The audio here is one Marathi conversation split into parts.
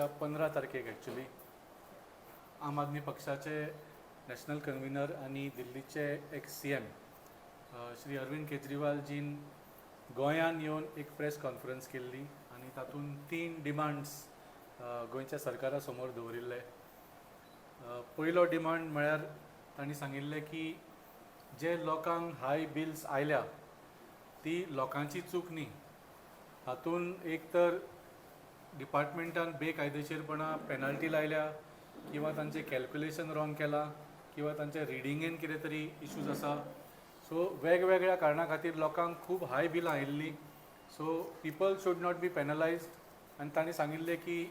उद्या 15 तारखेक ॲक्च्युली आम आदमी पक्षाचे नॅशनल कन्व्हिनर आणि दिल्लीचे ex C M Shri Arvind केजरीवालजीन गोंयान येवन एक प्रेस कॉन्फरन्स केल्ली आणि तातूंत 3 डिमांड्स गोंयच्या सरकारा समोर दवरिल्ले. पयलो डिमांड म्हळ्यार तांणी सांगिल्लें की जे लोकांक हाय बिल्स आयल्या ती लोकांची चूक न्ही. हातूंत एक तर डिपार्टमेंटान बेकायदेशीरपणा पेनल्टी लायल्या किंवा तांचें कॅल्क्युलेशन रॉंग केलां किंवा तांचे रिडिंगेन कितें तरी इश्यूज आसा. सो वेगवेगळ्या कारणां खातीर लोकांक खूब हाय बिलां आयिल्लीं. So people should not be penalised. आनी तांणी सांगिल्लें की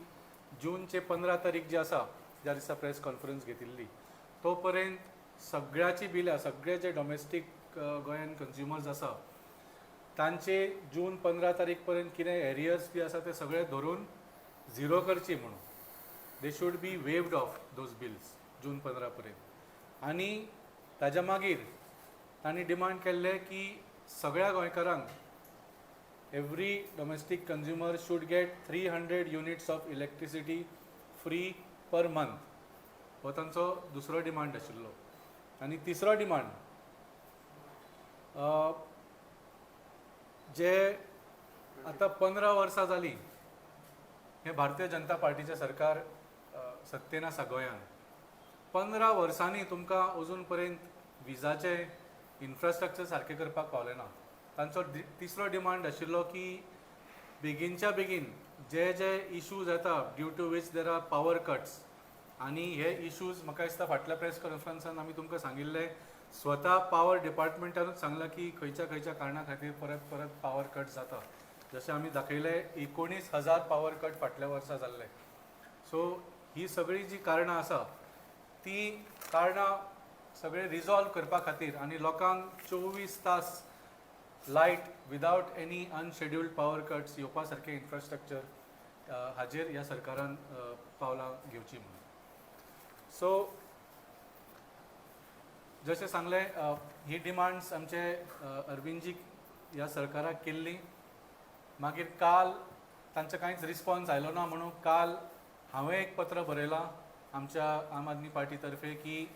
जूनचे 15 तारीख जी आसा ज्या दिसा प्रेस कॉन्फरन्स घेतिल्ली तो पर्यंत सगळ्याची बिलां सगळे जे डॉमेस्टीक गोंयान कन्ज्युमर्स आसा तांचे जून 15 तारीख पर्यंत कितें एरियर्स बी आसा ते सगळे धरून झिरो करची म्हणून they should be waived off those bills June 15 पर्यंत. आनी ताज्या मागीर तांणी डिमांड केल्लें की सगळ्या गोंयकारांक every domestic consumer should gate 300 units of electricity free per month. हो तांचो दुसरो डिमांड आशिल्लो. आनी तिसरो डिमांड जे आतां 15 वर्सां जालीं हे भारतीय जनता पार्टीचें सरकार सत्तेन आसा गोंयान. 15 वर्सांनी तुमकां अजून पर्यंत विजाचे इन्फ्रास्ट्रक्चर सारकें करपाक पावलें ना. तांचो तिसरो डिमांड आशिल्लो की बेगिनच्या बेगीन जे जे इश्यूज येता due to which there are power cuts आनी हे इश्यूज म्हाका दिसता फाटल्या प्रेस कॉन्फरन्सान आमी तुमकां सांगिल्लें स्वता पावर डिपार्टमेंटानूच सांगलां की खंयच्या खंयच्या कारणां खातीर परत परत पावर कट जाता. जशें आमी दाखयलें 19,000 पावर कट फाटल्या वर्सा जाल्ले. सो ही सगळी जी कारणां आसा ती कारणां सगळे रिजॉल्व करपा खातीर आनी लोकांक 24 तास लायट विदावट एनी अनशेड्युल्ड पावर कट्स येवपा सारकें इन्फ्रास्ट्रक्चर हाजेर ह्या सरकारान पावलां घेवची म्हणून. सो जशें सांगलें ही डिमांड्स आमचे अरविंदजीक ह्या सरकाराक केल्ली. मागीर काल तांचो कांयच रिस्पॉन्स आयलो ना म्हणून काल हांवें एक पत्र बरयलां आमच्या आम आदमी पार्टी तर्फे की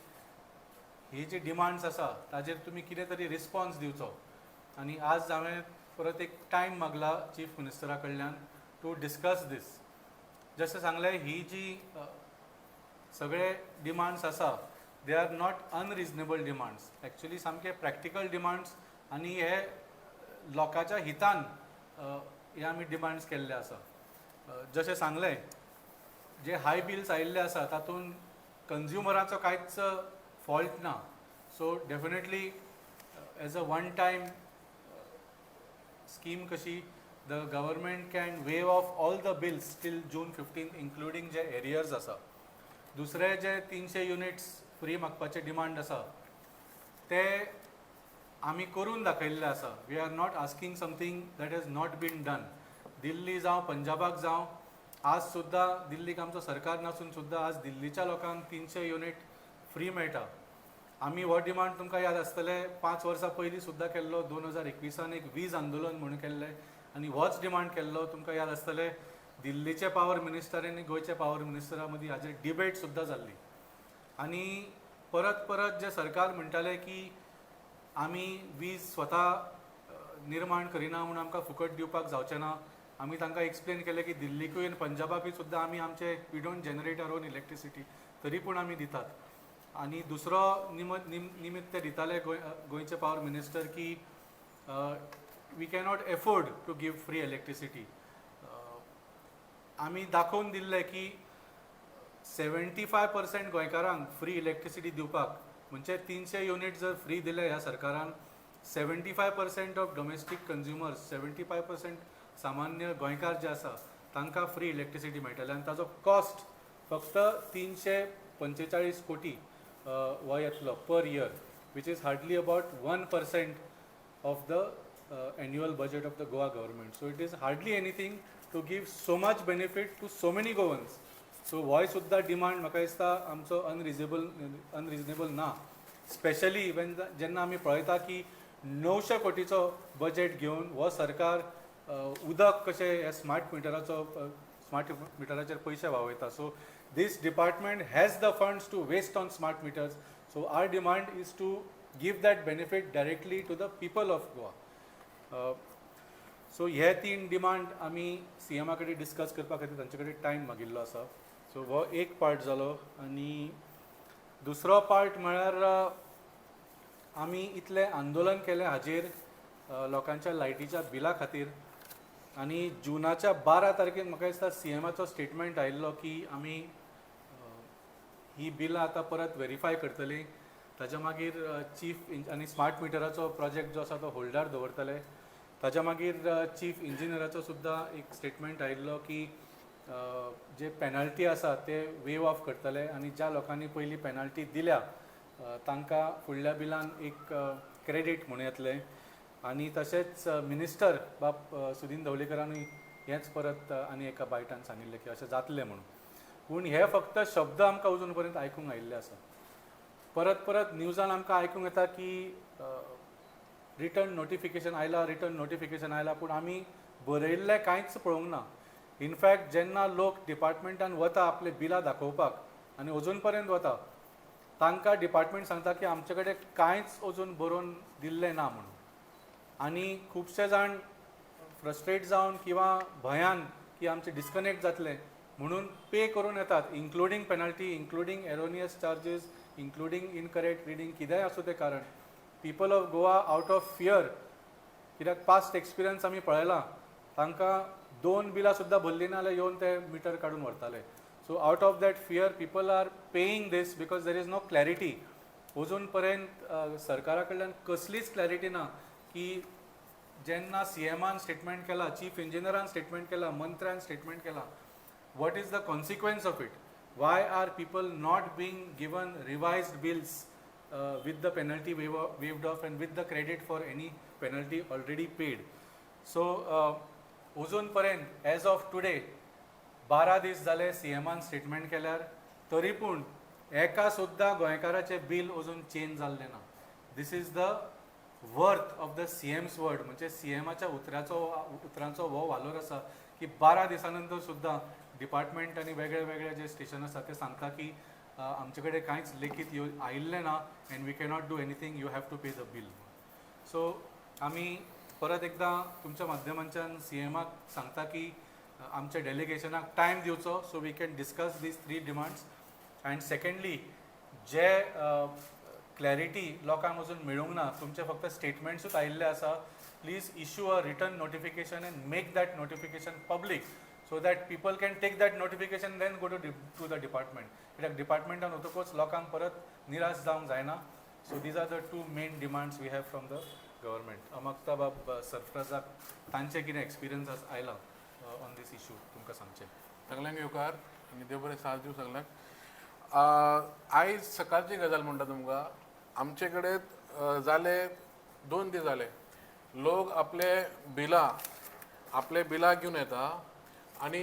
ही जी डिमांड्स आसा ताजेर तुमी कितें तरी रिस्पॉन्स दिवचो. आनी आज हांवें परत एक टायम मागला चीफ मिनिस्टरा कडल्यान टू डिस्कस दीस. जशें सांगलें ही जी सगळे डिमांड्स आसा they are not unreasonable demands. Actually सामके प्रॅक्टिकल डिमांड्स आनी हे लोकांच्या हितान हे आमी डिमांड्स केल्ले आसा. जशें सांगलें जे हाय बिल्स आयिल्ले आसा तातूंत कन्ज्युमराचो कांयच फॉल्ट ना. So definitely as a one time scheme कशी the government can waive off all the bills till June 15 including जे एरियर्स आसा. दुसरे जे 300 युनिट्स फ्री मागपाचे डिमांड आसा ते आमी करून दाखयल्ले आसा. We are not asking something that has not been done. Delhi जावं पंजाबाक जावं आज सुद्दां दिल्लीक आमचो सरकार नासून सुद्दां आज दिल्लीच्या लोकांक 300 युनिट फ्री मेळटा. आमी हो डिमांड तुमकां याद आसतलें 5 वर्सां पयलीं सुद्दां केल्लो. 2021 एक वीज आंदोलन म्हणून केल्लें आनी होच डिमांड केल्लो. तुमकां याद आसतलें दिल्लीचे पावर मिनिस्टर आनी गोंयच्या पावर मिनिस्टरा मदीं हाजेर डिबेट सुद्दां जाल्ली. आनी परत परत जे सरकार म्हणटाले की आमी वीज स्वता निर्माण करिना म्हणून आमकां फुकट दिवपाक जावचें ना. आमी तांकां एक्सप्लेन केलें की दिल्लीकूय आनी पंजाबाकूय सुद्दां आमी आमचे we don't generate our own electricity तरी पूण आमी दितात. आनी दुसरो निमित्त ते दिताले गोंयचे पावर मिनिस्टर की we cannot afford to give free electricity. आमी दाखोवन दिल्लें की 75% गोंयकारांक फ्री इलेक्ट्रिसिटी दिवपाक म्हणजे 300 युनिट जर फ्री दिले ह्या सरकारान 75% ऑफ डॉमेस्टीक कन्ज्युमर्स 75% सामान्य गोंयकार जे आसा तांकां फ्री इलेक्ट्रिसिटी मेळटले. आनी ताजो कॉस्ट फक्त 345 कोटी हो येतलो per year which is hardly about 1% of the annual budget of the Goa government. So it is hardly anything to give so much benefit to so many Goans. So होय सुद्दां डिमांड म्हाका दिसता आमचो अनरिजनेबल ना. स्पेशली जेन्ना आमी पळयता की 900 कोटीचो बजेट घेवन हो सरकार उदक कशें ह्या स्मार्ट मिटराचो स्मार्ट मिटराचेर पयशे वावयता. So this department has the funds to waste on smart meters. So our demand is to give that benefit directly to the people of Goa. So हे 3 डिमांड आमी CM कडेन डिस्कस करपा खातीर तांचे कडेन टायम मागिल्लो आसा. सो हो एक पार्ट जालो. आनी दुसरो पार्ट म्हळ्यार आमी इतलें आंदोलन केलें हाजेर लोकांच्या लायटीच्या बिला खातीर. आनी जुनाच्या 12 तारखेक म्हाका दिसता CMचो स्टेटमेंट आयिल्लो की आमी ही बिलां आतां परत व्हेरीफाय करतली. ताच्या मागीर चीफ आनी स्मार्ट मिटराचो प्रोजेक्ट जो आसा तो होल्डार दवरतले. ताच्या मागीर चीफ इंजिनियराचो सुद्दां एक स्टेटमेंट आयिल्लो की जे पेनल्टी आसा ते वेव ऑफ करतले आनी ज्या लोकांनी पयली पेनल्टी दिल्या तांकां फुडल्या बिलान एक क्रेडीट म्हणून येतले. आनी तशेंच मिनिस्टर बाब सुदीन ढवळीकरानूय हेंच परत आनी एका बायटान सांगिल्लें की अशें जातलें म्हणून. पूण हे फक्त शब्द आमकां अजून पर्यंत आयकूंक आयिल्ले आसा. परत परत न्यूजान आमकां आयकूंक येता की रिटर्न नोटिफिकेशन आयला पूण आमी बरयल्लें कांयच पळोवंक ना. इनफॅक्ट जेन्ना लोक डिपार्टमेंटान वता आपले बिलां दाखोवपाक आनी अजून पर्यंत वता तांकां डिपार्टमेंट सांगता की आमचे कडेन कांयच अजून बरोवन दिल्लें ना म्हणून. आनी खुबशे जाण फ्रस्ट्रेट जावन किंवा भयान की आमचे डिस्कनेक्ट जातले म्हणून पे करून येतात, including penalty, including erroneous charges, including incorrect reading, कितेंय आसूं तें कारण. People of Goa out of fear, कित्याक पास्ट एक्सपिरियन्स आमी पळयला तांकां 2 बिलां सुद्दां भरलीं ना जाल्यार येवन ते मिटर काडून व्हरताले. So out of that fear people are paying this because there is no clarity. अजून पर्यंत सरकारा कडल्यान कसलीच क्लॅरिटी ना की जेन्ना CMन स्टेटमेंट केला, चीफ इंजिनियरान स्टेटमेंट केला, मंत्र्यान स्टेटमेंट केला, what is the consequence of it? Why are people not being given revised bills with the penalty waived off and with the credit for any penalty already paid? So अजून पर्यंत as of today 12 दीस जाले CMन स्टेटमेंट केल्यार तरी पूण एका सुद्दां गोंयकाराचें बील अजून चेंज जाल्लें ना. This is the worth of the CM's word. म्हणजे CMच्या उतरांचो हो वालोर आसा की 12 दिसां नंतर सुद्दां डिपार्टमेंट आनी वेगळे वेगळे जे स्टेशन आसा ते सांगता की आमचे कडेन कांयच लेखीत आयिल्लें ना and we cannot do anything, you have to pay the bill. So आमी परत एकदां तुमच्या माध्यमांच्यान CMक सांगता की आमच्या डेलिगेशनाक टायम दिवचो so we can discuss these 3 demands. And secondly जे क्लॅरिटी लोकांक अजून मेळूंक ना, तुमचे फक्त स्टेटमेंट्सूच आयिल्ले आसा, please issue a return notification and make that notification public so that people can take that notification then go to the department. कित्याक डिपार्टमेंटान वतकूच लोकांक परत निराश जावंक जायना. So these are the 2 main demands we have from the government. अमक्ता बाब सरफराजाक तांचे कितें एक्सपिरियन्स आयला ऑन दीस इशू तुमकां सांगचें. सगळ्यांक येवकार आनी देव बरें साथ दिवं सगळ्यांक. आयज सकाळची गजाल म्हणटा तुमकां, आमचे कडेन जाले 2 दीस जाले लोक आपले बिलां घेवन येता आनी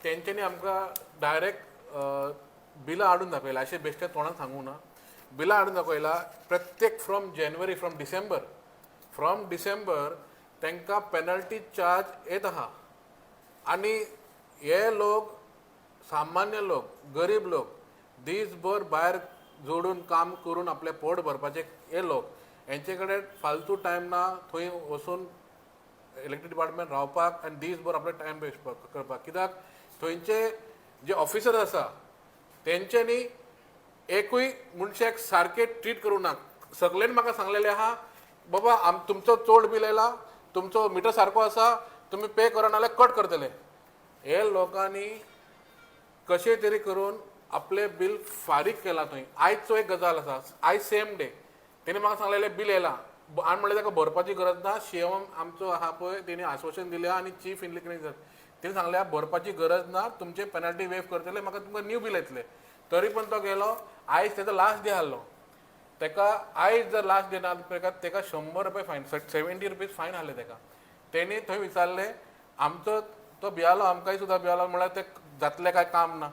तेंच्यांनी आमकां डायरेक्ट बिलां हाडून दाखयला. अशें बेश्टे तोंडान सांगूंक ना, बिलां हाडून दाखयला प्रत्येक फ्रॉम डिसेंबर तांकां पेनल्टी चार्ज येत आहा. आनी हे लोक सामान्य लोक, गरीब लोक, दीसभर भायर जोडून काम करून आपले पोट भरपाचे हे लोक, हेंचे कडेन फालतू टायम ना थंय वचून इलेक्ट्रीक डिपार्टमेंट रावपाक आनी दीसभर आपले टायम वेस्ट करपाक. कित्याक थंयचे जे ऑफिसर आसा तेंच्यांनी एकूय मनशाक सारके ट्रीट करूं ना. सगळ्यांनी म्हाका सांगलेलें आहा बाबा तुमचो चड बील येयला, तुमचो मिटर सारको आसा, तुमी पे करा नाल्यार कट करतले. हे लोकांनी कशें तरी करून आपले बील फारीक केला. थंय आयजचो एक गजाल आसा, आयज सेम डे तेणी म्हाका सांगलेलें बील येयला आनी म्हणलें ताका भरपाची गरज ना. CM आमचो आहा पळय तेणी आश्वासन दिलें आनी चीफ इंजिनियर तेणी सांगलें भरपाची गरज ना, तुमचे पेनल्टी वेव करतले, म्हाका तुमकां न्यू बील येतलें. तरी पूण तो गेलो. आयज तेजो लास्ट डे आहलो, ताका आयज जर लास्ट डे ना ताका 100 रुपया फायन, 70 रुपीज फायन आहले ताका. तेणी थंय विचारलें आमचो तो भियालो, आमकांय सुद्दां भियालो, म्हळ्यार तें जातलें काय काम ना.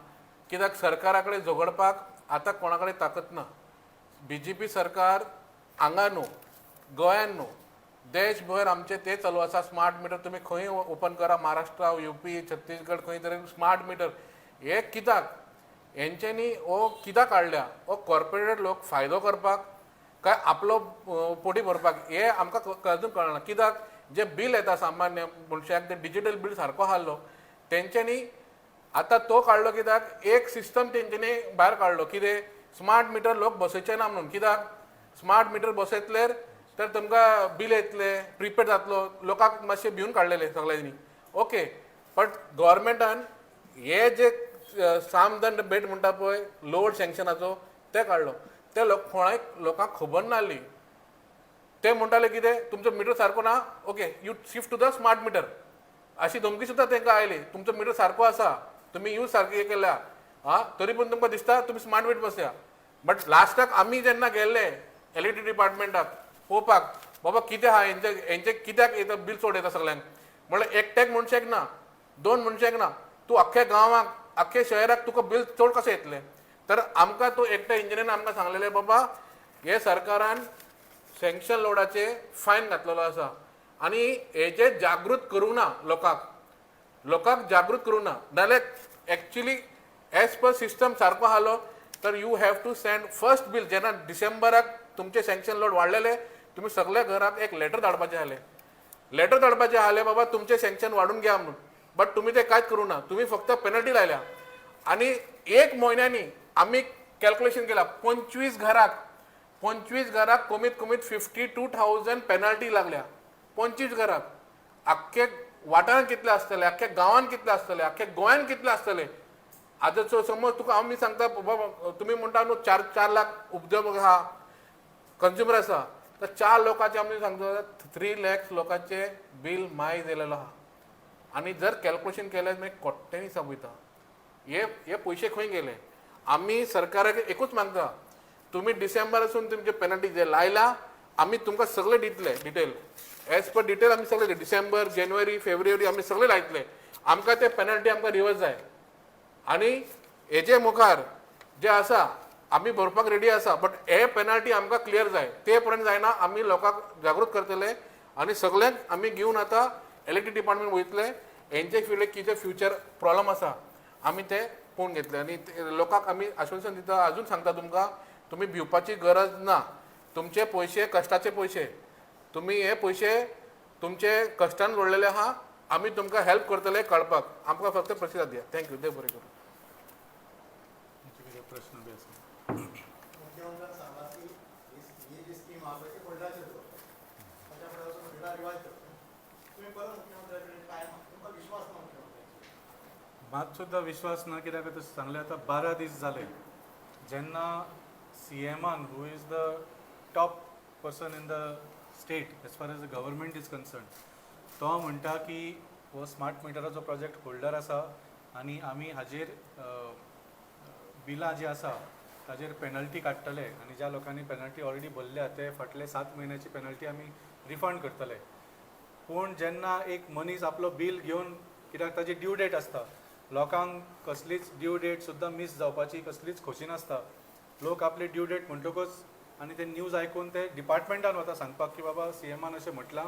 कित्याक सरकारा कडेन झगडपाक आतां कोणा कडेन ताकत ना. BJP सरकार हांगा न्हू, गोंयान न्हू, देशभर आमचे ते चालू आसा स्मार्ट मिटर तुम्ही खंय ओपन करा महाराष्ट्र UP छत्तीसगड खंय तरी स्मार्ट मिटर हे कित्याक हेंच्यांनी हो कित्याक काडल्या हो कॉर्पोरेट लोक फायदो करपाक काय आपलो पोटी भरपाक हे आमकां अजून कळना कित्याक जे बील येता सामान्य मनशाक ते डिजिटल बील सारको हाडलो तेंच्यांनी आतां तो काडलो कित्याक एक सिस्टम तेंच्यांनी भायर काडलो कितें स्मार्ट मिटर लोक बसयचे ना म्हणून कित्याक स्मार्ट मिटर बसयतलेर तर तुमकां बील येतले प्रिपेड जातलो लोकांक मातशें भिवन काडलेले सगळ्यांनी ओके बट गव्हर्मेंटान हे जे सामदंड भेट म्हणटा पळय लोड सँक्शनाचो ते काडलो ते लोकांक खबर नासली ते म्हणटाले कितें तुमचो मिटर सारको ना okay you shift to the smart meter अशी धमकी सुद्दां तांकां आयली तुमचो मिटर सारको आसा तुमी यूज सारके केल्या तरी पूण तुमकां दिसता तुमी स्मार्ट मीटर बसया बट लास्टाक आमी जेन्ना गेल्ले इलेक्ट्रिसिटी डिपार्टमेंटाक पळोवपाक बाबा कितें आहा हेंचे कित्याक येता बील चड येता सगळ्यांक म्हणल्यार एकट्याक मनशाक ना दोन मनशाक ना तूं अख्ख्या गांवाक अख्ख्या शहराक तुका बील चड कशें येतलें तर आमकां तो एकट्या इंजिनियरान आमकां सांगलेलें बाबा हे सरकारान सँक्शन लोडाचे फायन घातलेलो आसा आनी हेजे जागृत करूं ना लोकांक जागृत करूं ना नाल्यार एक्चुली एज पर सिस्टम सारको आसलो तर you have to send first bill जेन्ना डिसेंबराक तुमचे सँक्शन लोड वाडलेले तुमी सगळ्या घराक एक लेटर धाडपाचें आसलें बाबा तुमचे सँक्शन वाडून घ्या म्हणून बट तुमी ते कांयच करूं ना तुमी फक्त पेनल्टी लायल्या आनी एक म्हयन्यांनी आमी कॅल्क्युलेशन केला 25 घराक कमीत कमीत 52,000 पेनल्टी लागल्या 25 घराक अख्खे वाठारांत कितले आसतले अख्ख्या गांवांत कितले आसतले अख्ख्या गोंयांत कितले आसतले आतां समज तुका आमी सांगता बाबा तुमी म्हणटा न्हू 4 लाख उद्योग आहा कंज्युमर आसा तर 4 लोकांचे आमी सांगता 3 lakhs लोकांचे बील माय दिलेलो आहा आनी जर कॅल्क्युलेशन केलें मागीर कोट्ट्यांनी सांगता हे पयशे खंय गेले आमी सरकाराक एकूच मागता तुमी डिसेंबरासून तुमचे पेनल्टी जे लायला आमी तुमकां सगळे दितले डिटेल एज पर डिटेल आमी सगळे डिसेंबर जानेवारी फेब्रुवारी आमी सगळे लायतले आमकां ते पेनल्टी आमकां रिवर्स जाय आनी हेजे मुखार जे आसा आमी भरपाक रेडी आसा बट हे पेनल्टी आमकां क्लियर जाय ते पर्यंत जायना आमी लोकांक जागृत करतले आनी सगळ्यांक आमी घेवन आतां इलेक्ट्रिसिटी डिपार्टमेंट वयतले हेंचे फुडें कितें फ्युचर प्रॉब्लम आसा आमी ते पळोवन घेतले आनी लोकांक आमी आश्वासन दिता अजून सांगता तुमकां तुमी भिवपाची गरज ना तुमचे पयशे कश्टाचे पयशे तुमी हे पयशे तुमचे कश्टान जोडलेले आहा आमी तुमकां हेल्प करतले कळपाक आमकां फक्त प्रतिसाद दिया थँक्यू देव बरें करूं प्रश्न बी आसा मुख्यमंत्र्यांनी सांगा की ही जी स्कीम आहे ती पडल्याची त्याच्याकडे वचून तिला रिवायज करतो तुम्ही परत मुख्यमंत्र्यांकडे काय तुमचा विश्वास ना मुख्यमंत्र्यांचा मात सुद्दां विश्वास ना कित्याक आतां सांगलें आतां 12 दीस जाले जेन्ना CMान who is the top person in the state as far as the government is concern तो म्हणटा की हो स्मार्ट मिटराचो प्रोजेक्ट होल्डर आसा आनी आमी हाजेर बिलां जी आसा ताजेर पेनल्टी काडटले आनी ज्या लोकांनी पेनल्टी ऑलरेडी भरल्या ते फाटले 7 म्हयन्याची पेनल्टी आमी रिफंड करतले पूण जेन्ना एक मनीस आपलो बील घेवन कित्याक ताजी ड्यू डेट आसता लोकांक कसलीच ड्यू डेट सुद्दां मिस जावपाची कसलीच खोशी नासता लोक आपली ड्यू डेट म्हणटकूच आनी ते न्यूज आयकून ते डिपार्टमेंटान वता सांगपाक की बाबा CMान अशें म्हटलां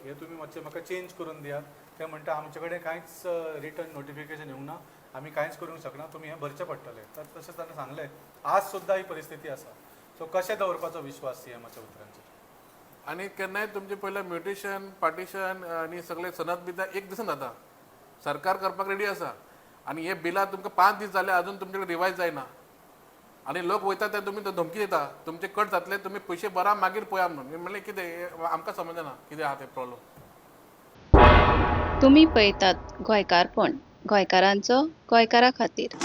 हे तुमी मातशें म्हाका चेंज करून दियात ते म्हणटा आमचे कडेन कांयच रिटर्न नोटिफिकेशन येवंक ना आमी कांयच करूंक शकना तुमी हें भरचें पडटलें तर तशें ताणें सांगलें आज सुद्दां ही परिस्थिती आसा सो कशें दवरपाचो विश्वास CMाच्या उतरांचेर आनी केन्नाय तुमचे पयलें म्युटेशन पार्टिशन आनी सगळे सनद बिदा एक दिसान जाता सरकार करपाक रेडी आसा आनी हे बिलां तुमकां 5 दीस जाले अजून तुमचे कडेन रिवायज जायना आनी लोक वयता ते तुमी धमकी दिता तुमचे कट जातले तुमी पयशे भरा मागीर पळया म्हणून म्हणलें कितें आमकां समजना कितें आहा तें प्रॉब्लम तुम्ही पळयतात गोंयकारपण गोंयकारांचो गोंयकारा खातीर